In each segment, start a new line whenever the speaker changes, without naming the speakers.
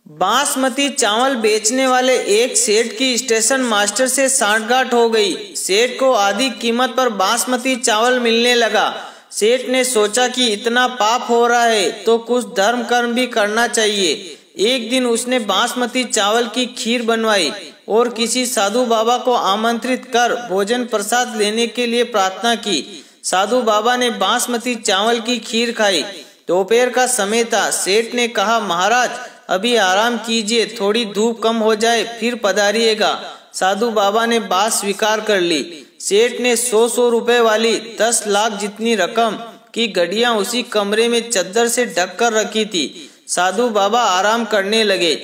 बासमती चावल बेचने वाले एक सेठ की स्टेशन मास्टर से सांठगांठ हो गई। सेठ को आधी कीमत पर बासमती चावल मिलने लगा। सेठ ने सोचा कि इतना पाप हो रहा है तो कुछ धर्म कर्म भी करना चाहिए। एक दिन उसने बासमती चावल की खीर बनवाई और किसी साधु बाबा को आमंत्रित कर भोजन प्रसाद लेने के लिए प्रार्थना की। साधु बाबा ने बासमती चावल की खीर खाई। दोपहर का समय था। सेठ ने कहा, महाराज अभी आराम कीजिए, थोड़ी धूप कम हो जाए फिर पधारिएगा। साधु बाबा ने बात स्वीकार कर ली। सेठ ने 100 रुपए वाली 10 लाख जितनी रकम की घड़ियां उसी कमरे में चद्दर से ढक कर रखी थी। साधु बाबा आराम करने लगे।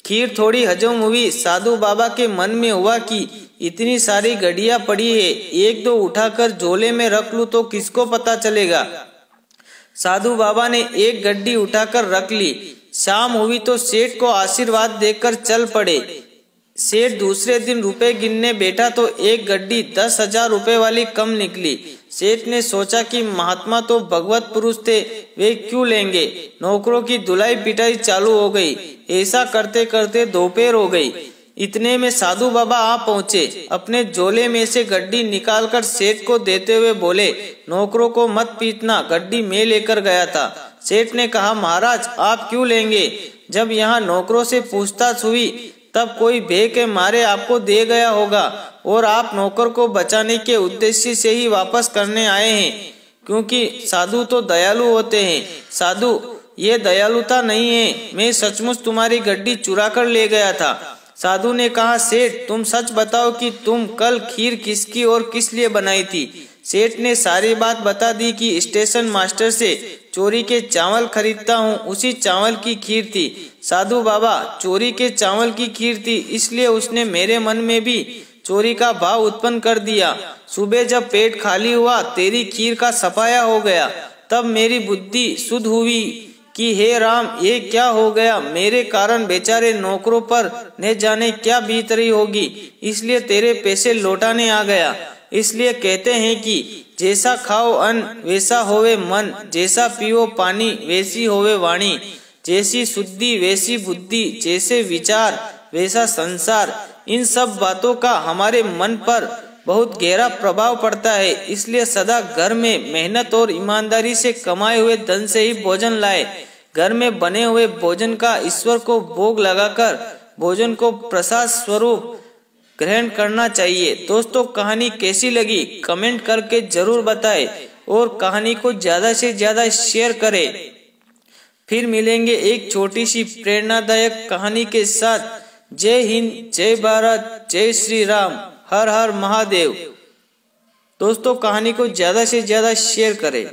खीर थोड़ी हजम हुई। साधु बाबा के मन में हुआ कि इतनी सारी घड़ियां पड़ी है, एक दो उठाकर झोले में रख लूं तो किसको पता चलेगा। साधु बाबा ने एक गड्डी उठाकर रख ली। शाम हुई तो सेठ को आशीर्वाद देकर चल पड़े। सेठ दूसरे दिन रुपए गिनने बैठा तो एक गड्डी 10,000 रुपए वाली कम निकली। सेठ ने सोचा कि महात्मा तो भगवत पुरुष थे, वे क्यों लेंगे। नौकरों की धुलाई पिटाई चालू हो गई। ऐसा करते करते दोपहर हो गई। इतने में साधु बाबा आ पहुँचे। अपने झोले में से गड्डी निकालकर सेठ को देते हुए बोले, नौकरों को मत पीटना, गड्डी मैं लेकर गया था। सेठ ने कहा, महाराज आप क्यों लेंगे। जब यहाँ नौकरों से पूछताछ हुई तब कोई भय के मारे आपको दे गया होगा और आप नौकर को बचाने के उद्देश्य से ही वापस करने आए हैं, क्योंकि साधु तो दयालु होते हैं। साधु, ये दयालुता नहीं है, मैं सचमुच तुम्हारी गड्डी चुरा कर ले गया था। साधु ने कहा, सेठ तुम सच बताओ कि तुम कल खीर किसकी और किस लिए बनाई थी। सेठ ने सारी बात बता दी कि स्टेशन मास्टर से चोरी के चावल खरीदता हूँ, उसी चावल की खीर थी। साधु बाबा, चोरी के चावल की खीर थी, इसलिए उसने मेरे मन में भी चोरी का भाव उत्पन्न कर दिया। सुबह जब पेट खाली हुआ, तेरी खीर का सफाया हो गया, तब मेरी बुद्धि शुद्ध हुई कि हे राम, ये क्या हो गया। मेरे कारण बेचारे नौकरों पर न जाने क्या बीत रही होगी, इसलिए तेरे पैसे लौटाने आ गया। इसलिए कहते हैं कि जैसा खाओ अन्न वैसा होवे मन, जैसा पियो पानी वैसी होवे वाणी, जैसी शुद्धि वैसी बुद्धि, जैसे विचार वैसा संसार। इन सब बातों का हमारे मन पर बहुत गहरा प्रभाव पड़ता है। इसलिए सदा घर में मेहनत और ईमानदारी से कमाए हुए धन से ही भोजन लाए। घर में बने हुए भोजन का ईश्वर को भोग लगाकर भोजन को प्रसाद स्वरूप ग्रहण करना चाहिए। दोस्तों, कहानी कैसी लगी कमेंट करके जरूर बताएं और कहानी को ज्यादा से ज्यादा शेयर करें। फिर मिलेंगे एक छोटी सी प्रेरणादायक कहानी के साथ। जय हिंद, जय भारत, जय श्री राम, हर हर महादेव। दोस्तों, कहानी को ज्यादा से ज्यादा शेयर करें।